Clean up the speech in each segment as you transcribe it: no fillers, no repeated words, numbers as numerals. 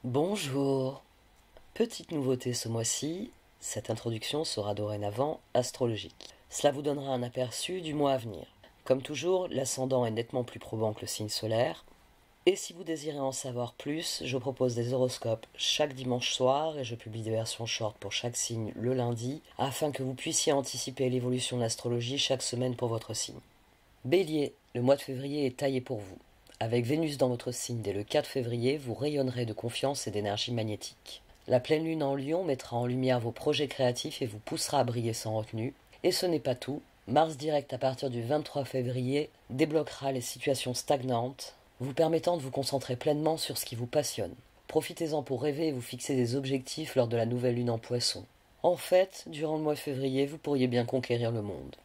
Bonjour. Petite nouveauté ce mois-ci, cette introduction sera dorénavant astrologique. Cela vous donnera un aperçu du mois à venir. Comme toujours, l'ascendant est nettement plus probant que le signe solaire. Et si vous désirez en savoir plus, je propose des horoscopes chaque dimanche soir et je publie des versions short pour chaque signe le lundi afin que vous puissiez anticiper l'évolution de l'astrologie chaque semaine pour votre signe. Bélier, le mois de février est taillé pour vous. Avec Vénus dans votre signe dès le 4 février, vous rayonnerez de confiance et d'énergie magnétique. La pleine lune en Lion mettra en lumière vos projets créatifs et vous poussera à briller sans retenue. Et ce n'est pas tout. Mars direct à partir du 23 février débloquera les situations stagnantes, vous permettant de vous concentrer pleinement sur ce qui vous passionne. Profitez-en pour rêver et vous fixer des objectifs lors de la nouvelle lune en Poisson. En fait, durant le mois de février, vous pourriez bien conquérir le monde.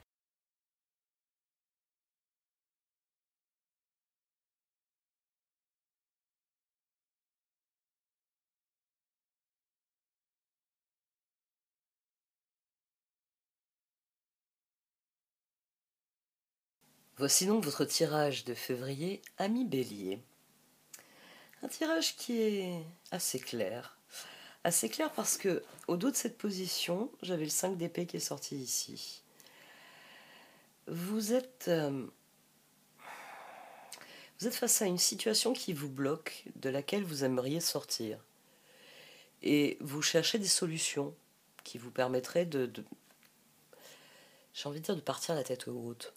Voici donc votre tirage de février, ami Bélier. Un tirage qui est assez clair. Assez clair parce que, au dos de cette position, j'avais le 5 d'épée qui est sorti ici. Vous êtes, euh, vous êtes face à une situation qui vous bloque, de laquelle vous aimeriez sortir. Et vous cherchez des solutions qui vous permettraient j'ai envie de dire, de partir la tête haute.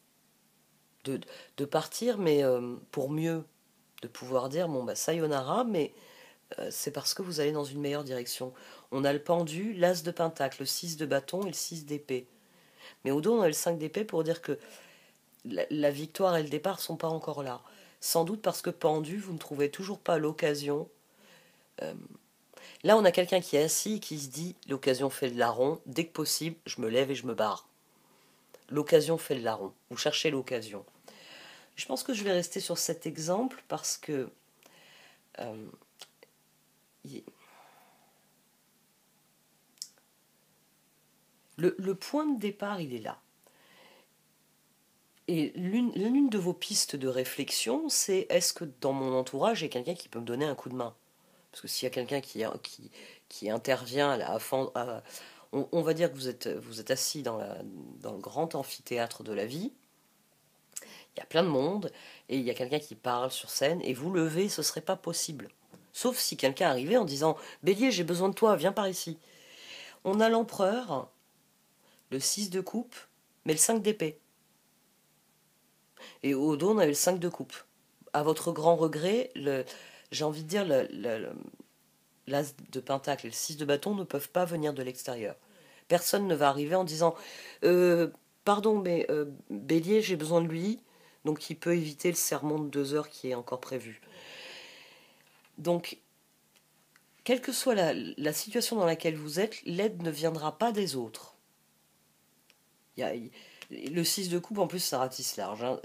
De partir, mais pour mieux. De pouvoir dire, bon, bah, sayonara, mais c'est parce que vous allez dans une meilleure direction. On a le pendu, l'as de pentacle, le 6 de bâton et le 6 d'épée. Mais au dos, on a le 5 d'épée pour dire que la victoire et le départ sont pas encore là. Sans doute parce que pendu, vous ne trouvez toujours pas l'occasion. Euh, Là, on a quelqu'un qui est assis et qui se dit l'occasion fait le larron, dès que possible, je me lève et je me barre. L'occasion fait le larron. Vous cherchez l'occasion. Je pense que je vais rester sur cet exemple parce que euh, le point de départ, il est là. Et l'une de vos pistes de réflexion, c'est est-ce que dans mon entourage, il y a quelqu'un qui peut me donner un coup de main? Parce que s'il y a quelqu'un qui intervient là, on va dire que vous êtes assis dans le grand amphithéâtre de la vie, il y a plein de monde, et il y a quelqu'un qui parle sur scène, et vous levez, ce serait pas possible. Sauf si quelqu'un arrivait en disant Bélier, j'ai besoin de toi, viens par ici. On a l'empereur, le 6 de coupe, mais le 5 d'épée. Et au dos, on avait le 5 de coupe. À votre grand regret, j'ai envie de dire, l'as de pentacle et le 6 de bâton ne peuvent pas venir de l'extérieur. Personne ne va arriver en disant pardon, mais Bélier, j'ai besoin de lui, donc il peut éviter le sermon de 2 heures qui est encore prévu. Donc, quelle que soit la situation dans laquelle vous êtes, l'aide ne viendra pas des autres. Le 6 de coupe, en plus, ça ratisse large. Hein.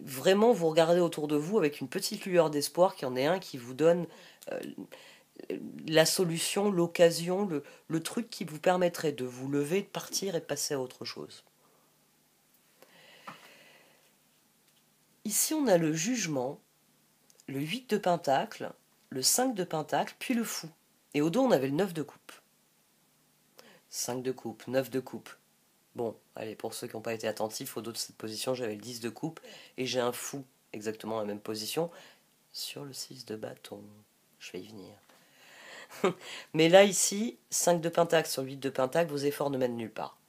Vraiment, vous regardez autour de vous avec une petite lueur d'espoir qu'il y en ait un qui vous donne euh, la solution, l'occasion, le truc qui vous permettrait de vous lever, de partir et de passer à autre chose. Ici, on a le jugement, le 8 de pentacle, le 5 de pentacle, puis le fou. Et au dos, on avait le 9 de coupe. 5 de coupe, 9 de coupe. Bon, allez, pour ceux qui n'ont pas été attentifs, au dos de cette position, j'avais le 10 de coupe et j'ai un fou, exactement la même position, sur le 6 de bâton. Je vais y venir. Mais là, ici, 5 de pentacle sur 8 de pentacle, vos efforts ne mènent nulle part.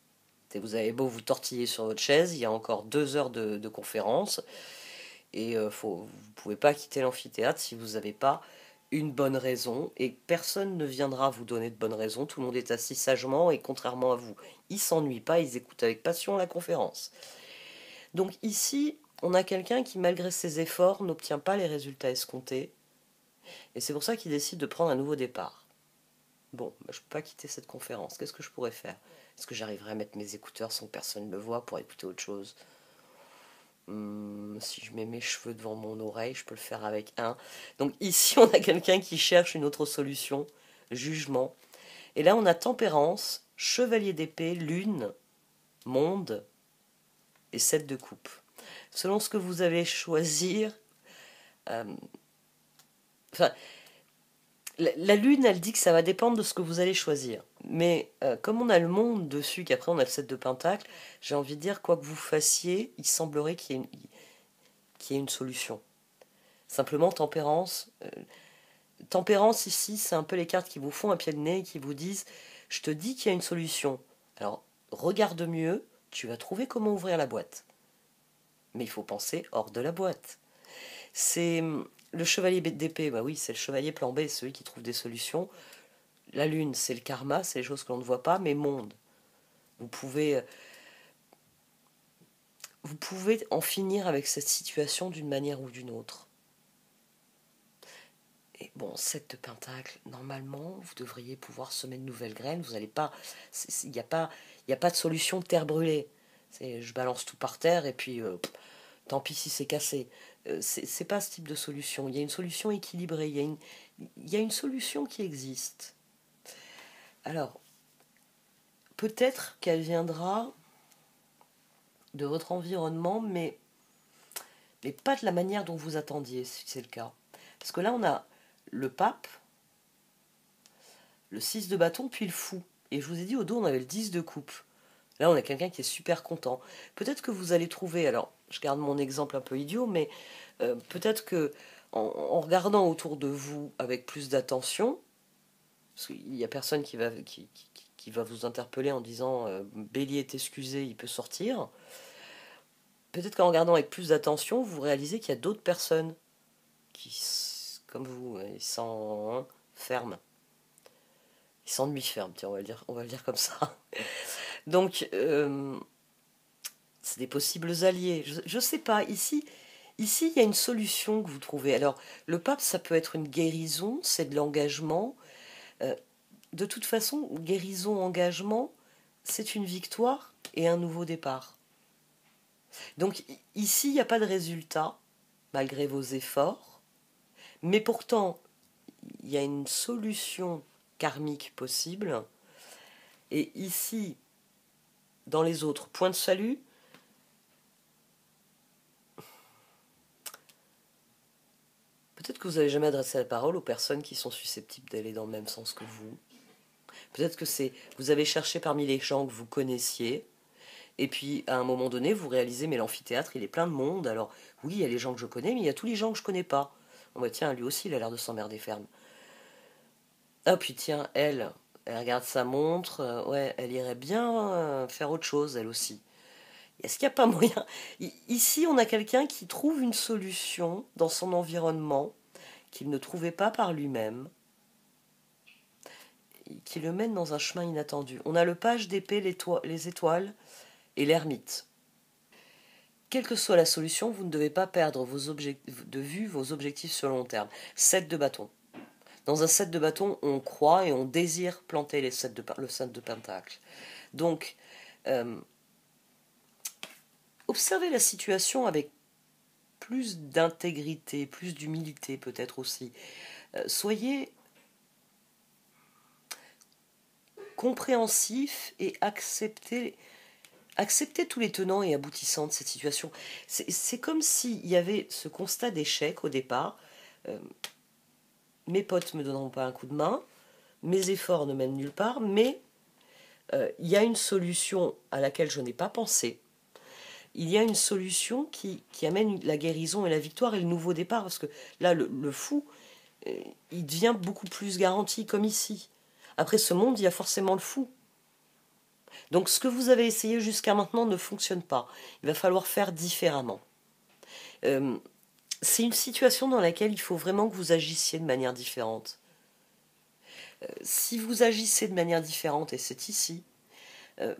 Vous avez beau vous tortiller sur votre chaise, il y a encore 2 heures de conférence, et vous ne pouvez pas quitter l'amphithéâtre si vous n'avez pas une bonne raison, et personne ne viendra vous donner de bonnes raisons, tout le monde est assis sagement, et contrairement à vous, ils ne s'ennuient pas, ils écoutent avec passion la conférence. Donc ici, on a quelqu'un qui, malgré ses efforts, n'obtient pas les résultats escomptés, et c'est pour ça qu'il décide de prendre un nouveau départ. Bon, bah, je ne peux pas quitter cette conférence, qu'est-ce que je pourrais faire? Est-ce que j'arriverai à mettre mes écouteurs sans que personne ne me voie pour écouter autre chose? Si je mets mes cheveux devant mon oreille, je peux le faire avec un. Donc ici, on a quelqu'un qui cherche une autre solution, jugement. Et là, on a tempérance, chevalier d'épée, lune, monde et 7 de coupe. Selon ce que vous allez choisir, enfin, La lune, elle dit que ça va dépendre de ce que vous allez choisir. Mais comme on a le monde dessus, qu'après on a le 7 de Pentacle, j'ai envie de dire, quoi que vous fassiez, il semblerait qu'il y ait une solution. Simplement, tempérance. Tempérance, ici, c'est un peu les cartes qui vous font un pied de nez et qui vous disent, je te dis qu'il y a une solution. Alors, regarde mieux, tu vas trouver comment ouvrir la boîte. Mais il faut penser hors de la boîte. C'est le chevalier d'épée, bah oui, c'est le chevalier plan B, celui qui trouve des solutions. La lune, c'est le karma, c'est les choses que l'on ne voit pas, mais monde. Vous pouvez, vous pouvez en finir avec cette situation d'une manière ou d'une autre. Et bon, 7 de pentacle, normalement, vous devriez pouvoir semer de nouvelles graines. Vous n'allez pas. Il n'y a pas, y a pas de solution de terre brûlée. Je balance tout par terre et puis tant pis si c'est cassé. C'est pas ce type de solution. Il y a une solution équilibrée. Il y a une solution qui existe. Alors, peut-être qu'elle viendra de votre environnement, mais pas de la manière dont vous attendiez, si c'est le cas. Parce que là, on a le pape, le 6 de bâton, puis le fou. Et je vous ai dit, au dos, on avait le 10 de coupe. Là, on a quelqu'un qui est super content. Peut-être que vous allez trouver, alors, je garde mon exemple un peu idiot, mais peut-être que en regardant autour de vous avec plus d'attention, parce qu'il n'y a personne qui va vous interpeller en disant Bélier est excusé, il peut sortir. Peut-être qu'en regardant avec plus d'attention, vous réalisez qu'il y a d'autres personnes qui, comme vous, ils s'enferment. Ils s'ennuient fermes, tiens, on va le dire comme ça. Donc, c'est des possibles alliés. Je sais pas, ici, il y a une solution que vous trouvez. Alors, le pape, ça peut être une guérison, c'est de l'engagement. De toute façon, guérison, engagement, c'est une victoire et un nouveau départ. Donc, ici, il n'y a pas de résultat, malgré vos efforts. Mais pourtant, il y a une solution karmique possible. Et ici, dans les autres, point de salut, peut-être que vous n'avez jamais adressé la parole aux personnes qui sont susceptibles d'aller dans le même sens que vous. Peut-être que vous avez cherché parmi les gens que vous connaissiez, et puis à un moment donné, vous réalisez, mais l'amphithéâtre, il est plein de monde. Alors oui, il y a les gens que je connais, mais il y a tous les gens que je connais pas. On va tiens, lui aussi, il a l'air de s'emmerder ferme. Ah puis tiens, elle regarde sa montre, ouais, elle irait bien faire autre chose, elle aussi. Est-ce qu'il n'y a pas moyen? Ici, on a quelqu'un qui trouve une solution dans son environnement qu'il ne trouvait pas par lui-même, qui le mène dans un chemin inattendu. On a le page d'épée, les étoiles et l'ermite. Quelle que soit la solution, vous ne devez pas perdre de vue vos objectifs sur le long terme. 7 de bâton. Dans un 7 de bâton, on croit et on désire planter le 7 de pentacle. Donc, observez la situation avec plus d'intégrité, plus d'humilité peut-être aussi. Soyez compréhensif et acceptez tous les tenants et aboutissants de cette situation. C'est comme s'il y avait ce constat d'échec au départ. Mes potes ne me donneront pas un coup de main, mes efforts ne mènent nulle part, mais il y a une solution à laquelle je n'ai pas pensé. Il y a une solution qui amène la guérison et la victoire et le nouveau départ, parce que là, le fou, il devient beaucoup plus garanti, comme ici. Après ce monde, il y a forcément le fou. Donc ce que vous avez essayé jusqu'à maintenant ne fonctionne pas. Il va falloir faire différemment. C'est une situation dans laquelle il faut vraiment que vous agissiez de manière différente. Si vous agissez de manière différente, et c'est ici,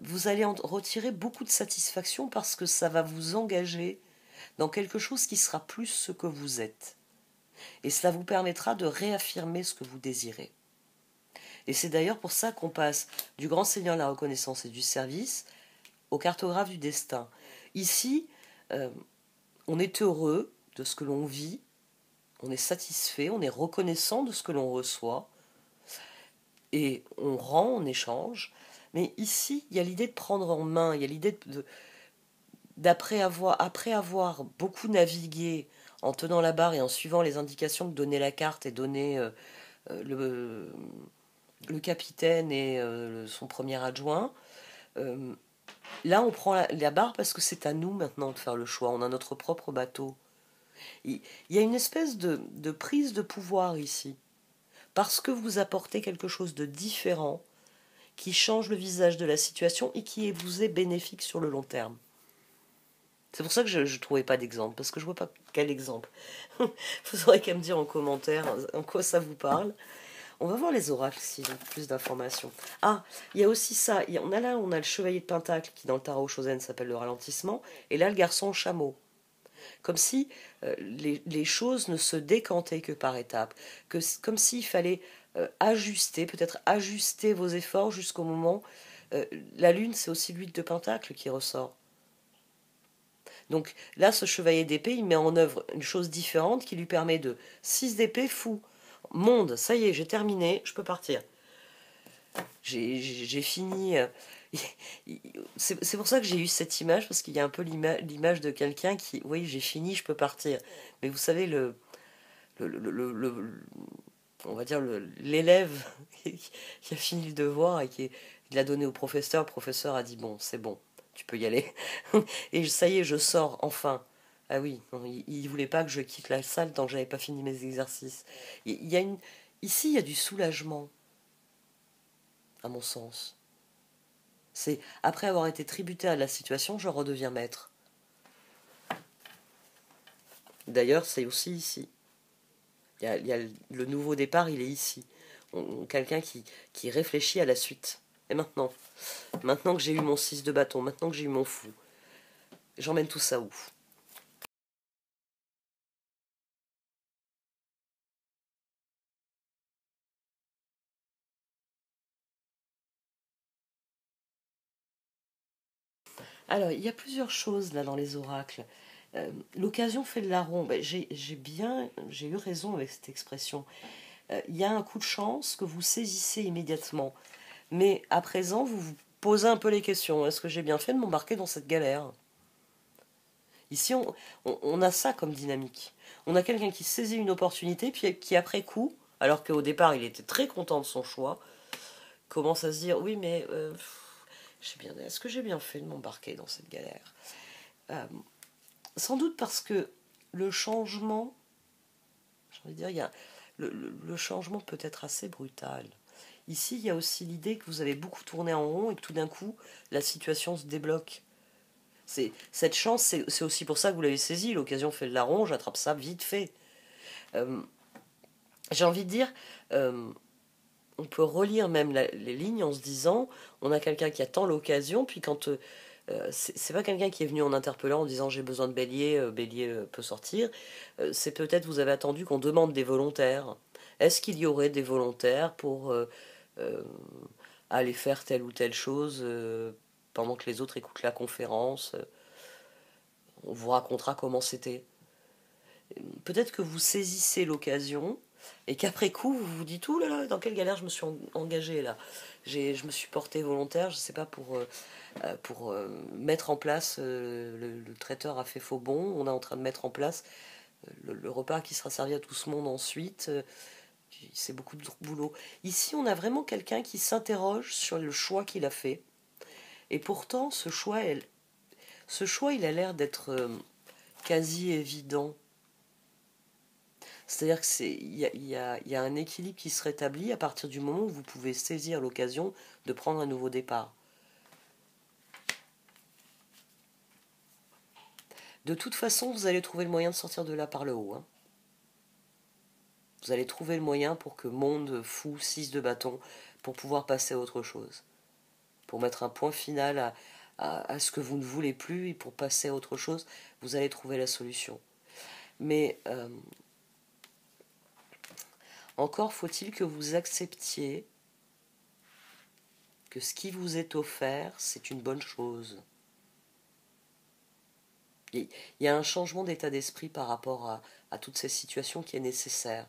vous allez en retirer beaucoup de satisfaction parce que ça va vous engager dans quelque chose qui sera plus ce que vous êtes. Et cela vous permettra de réaffirmer ce que vous désirez. Et c'est d'ailleurs pour ça qu'on passe du grand seigneur de la reconnaissance et du service au cartographe du destin. Ici, on est heureux de ce que l'on vit, on est satisfait, on est reconnaissant de ce que l'on reçoit, et on rend en échange. Mais ici, il y a l'idée de prendre en main, il y a l'idée après avoir beaucoup navigué en tenant la barre et en suivant les indications que donnait la carte et donnait le capitaine et son premier adjoint. Euh, Là, on prend la barre parce que c'est à nous maintenant de faire le choix. On a notre propre bateau. Il y a une espèce de prise de pouvoir ici. Parce que vous apportez quelque chose de différent qui change le visage de la situation et qui vous est bénéfique sur le long terme. C'est pour ça que je ne trouvais pas d'exemple, parce que je vois pas quel exemple. Vous aurez qu'à me dire en commentaire en quoi ça vous parle. On va voir les oracles s'ils ont plus d'informations. Ah, il y a aussi ça. On a le chevalier de Pentacle qui dans le tarot Shosen s'appelle le ralentissement, et là le garçon au chameau. Comme si les choses ne se décantaient que par étapes, comme s'il fallait ajuster, peut-être ajuster vos efforts jusqu'au moment. La lune, c'est aussi l'huile de Pentacle qui ressort. Donc là, ce chevalier d'épée, il met en œuvre une chose différente qui lui permet de 6 d'épée fou. Monde, ça y est, j'ai terminé, je peux partir. J'ai fini. C'est pour ça que j'ai eu cette image, parce qu'il y a un peu l'image de quelqu'un qui, oui, j'ai fini, je peux partir. Mais vous savez, on va dire l'élève qui a fini le devoir et qui l'a donné au professeur, le professeur a dit bon, c'est bon, tu peux y aller. Et ça y est, je sors enfin. Ah oui, non, il voulait pas que je quitte la salle tant que j'avais pas fini mes exercices. Il y a ici, il y a du soulagement, à mon sens. C'est après avoir été tributaire de la situation, je redeviens maître. D'ailleurs, c'est aussi ici. Il y a le nouveau départ, il est ici. Quelqu'un qui réfléchit à la suite. Et maintenant, maintenant que j'ai eu mon 6 de bâton, maintenant que j'ai eu mon fou, j'emmène tout ça où? Alors, il y a plusieurs choses là dans les oracles. L'occasion fait le larron. Ben, j'ai eu raison avec cette expression. Il y a un coup de chance que vous saisissez immédiatement. Mais à présent, vous vous posez un peu les questions. Est-ce que j'ai bien fait de m'embarquer dans cette galère? Ici, on a ça comme dynamique. On a quelqu'un qui saisit une opportunité, puis qui après coup, alors qu'au départ il était très content de son choix, commence à se dire oui mais est-ce que j'ai bien fait de m'embarquer dans cette galère? Euh, Sans doute parce que le changement, j'ai envie de dire, le changement peut être assez brutal. Ici, il y a aussi l'idée que vous avez beaucoup tourné en rond et que tout d'un coup, la situation se débloque. Cette chance, c'est aussi pour ça que vous l'avez saisi. L'occasion fait le larron, j'attrape ça vite fait. Euh, j'ai envie de dire, euh, on peut relire même les lignes en se disant, on a quelqu'un qui attend l'occasion, puis quand c'est pas quelqu'un qui est venu en interpellant en disant j'ai besoin de bélier, bélier peut sortir. C'est peut-être vous avez attendu qu'on demande des volontaires. Est-ce qu'il y aurait des volontaires pour euh, aller faire telle ou telle chose pendant que les autres écoutent la conférence? On vous racontera comment c'était. Peut-être que vous saisissez l'occasion et qu'après coup vous vous dites ouh là là, dans quelle galère je me suis engagé là. Je me suis porté volontaire, je sais pas pour mettre en place le traiteur a fait faux bon, on est en train de mettre en place le repas qui sera servi à tout ce monde ensuite. C'est beaucoup de boulot. Ici, on a vraiment quelqu'un qui s'interroge sur le choix qu'il a fait. Et pourtant, ce choix il a l'air d'être quasi évident. C'est-à-dire qu'il y a un équilibre qui se rétablit à partir du moment où vous pouvez saisir l'occasion de prendre un nouveau départ. De toute façon, vous allez trouver le moyen de sortir de là par le haut. Hein. Vous allez trouver le moyen pour que monde fou, 6 de bâton, pour pouvoir passer à autre chose. Pour mettre un point final à ce que vous ne voulez plus et pour passer à autre chose, vous allez trouver la solution. Mais encore faut-il que vous acceptiez que ce qui vous est offert, c'est une bonne chose. Il y a un changement d'état d'esprit par rapport à toutes ces situations qui est nécessaire.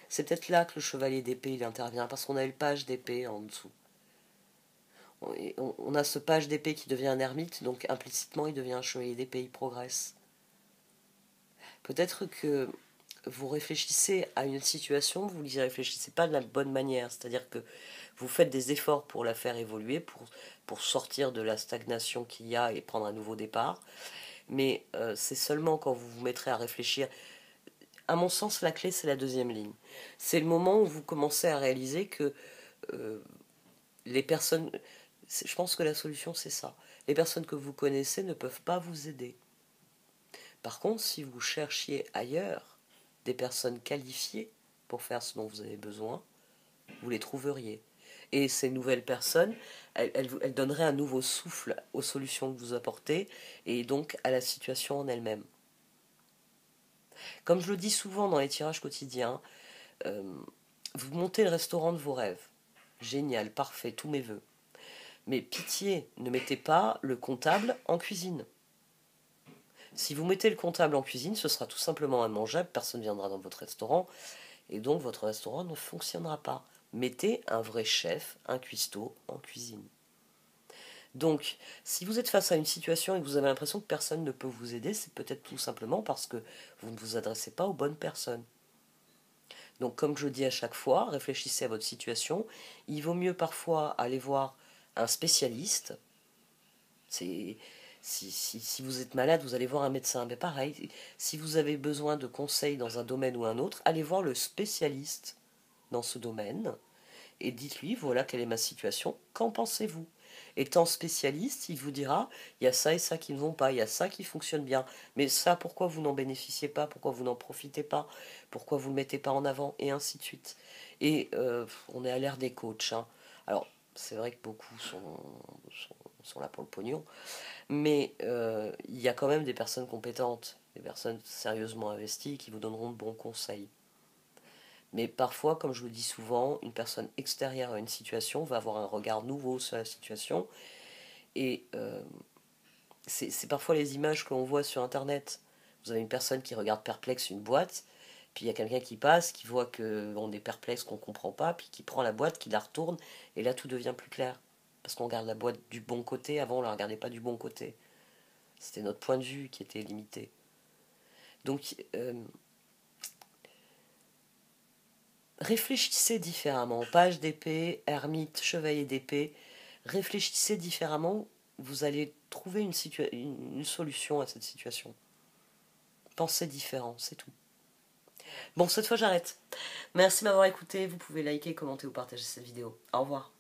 C'est peut-être là que le chevalier d'épée il intervient, parce qu'on a le page d'épée en dessous. On a ce page d'épée qui devient un ermite, donc implicitement il devient un chevalier d'épée, il progresse. Peut-être que vous réfléchissez à une situation, vous n'y réfléchissez pas de la bonne manière. C'est-à-dire que vous faites des efforts pour la faire évoluer, pour sortir de la stagnation qu'il y a et prendre un nouveau départ. Mais c'est seulement quand vous vous mettrez à réfléchir. À mon sens, la clé, c'est la deuxième ligne. C'est le moment où vous commencez à réaliser que les personnes... Je pense que la solution, c'est ça. Les personnes que vous connaissez ne peuvent pas vous aider. Par contre, si vous cherchiez ailleurs des personnes qualifiées pour faire ce dont vous avez besoin, vous les trouveriez. Et ces nouvelles personnes, elles donneraient un nouveau souffle aux solutions que vous apportez et donc à la situation en elle-même. Comme je le dis souvent dans les tirages quotidiens, euh, vous montez le restaurant de vos rêves. Génial, parfait, tous mes voeux. Mais pitié, ne mettez pas le comptable en cuisine. Si vous mettez le comptable en cuisine, ce sera tout simplement immangeable, personne ne viendra dans votre restaurant, et donc votre restaurant ne fonctionnera pas. Mettez un vrai chef, un cuistot en cuisine. Donc, si vous êtes face à une situation et que vous avez l'impression que personne ne peut vous aider, c'est peut-être tout simplement parce que vous ne vous adressez pas aux bonnes personnes. Donc, comme je dis à chaque fois, réfléchissez à votre situation. Il vaut mieux parfois aller voir un spécialiste. Si vous êtes malade, vous allez voir un médecin. Mais pareil, si vous avez besoin de conseils dans un domaine ou un autre, allez voir le spécialiste dans ce domaine et dites-lui, voilà quelle est ma situation, qu'en pensez-vous? Étant spécialiste, il vous dira, il y a ça et ça qui ne vont pas, il y a ça qui fonctionne bien, mais ça, pourquoi vous n'en bénéficiez pas, pourquoi vous n'en profitez pas, pourquoi vous ne le mettez pas en avant, et ainsi de suite. Et on est à l'ère des coachs, hein. Alors, c'est vrai que beaucoup sont là pour le pognon, mais il y a quand même des personnes compétentes, des personnes sérieusement investies qui vous donneront de bons conseils. Mais parfois, comme je le dis souvent, une personne extérieure à une situation va avoir un regard nouveau sur la situation. Et c'est parfois les images que l'on voit sur Internet. Vous avez une personne qui regarde perplexe une boîte, puis il y a quelqu'un qui passe, qui voit qu'on est perplexe, qu'on ne comprend pas, puis qui prend la boîte, qui la retourne, et là tout devient plus clair. Parce qu'on regarde la boîte du bon côté, avant on ne la regardait pas du bon côté. C'était notre point de vue qui était limité. Donc, réfléchissez différemment. Page d'épée, ermite, chevalier d'épée. Réfléchissez différemment. Vous allez trouver une solution à cette situation. Pensez différent, c'est tout. Bon, cette fois j'arrête. Merci de m'avoir écouté. Vous pouvez liker, commenter ou partager cette vidéo. Au revoir.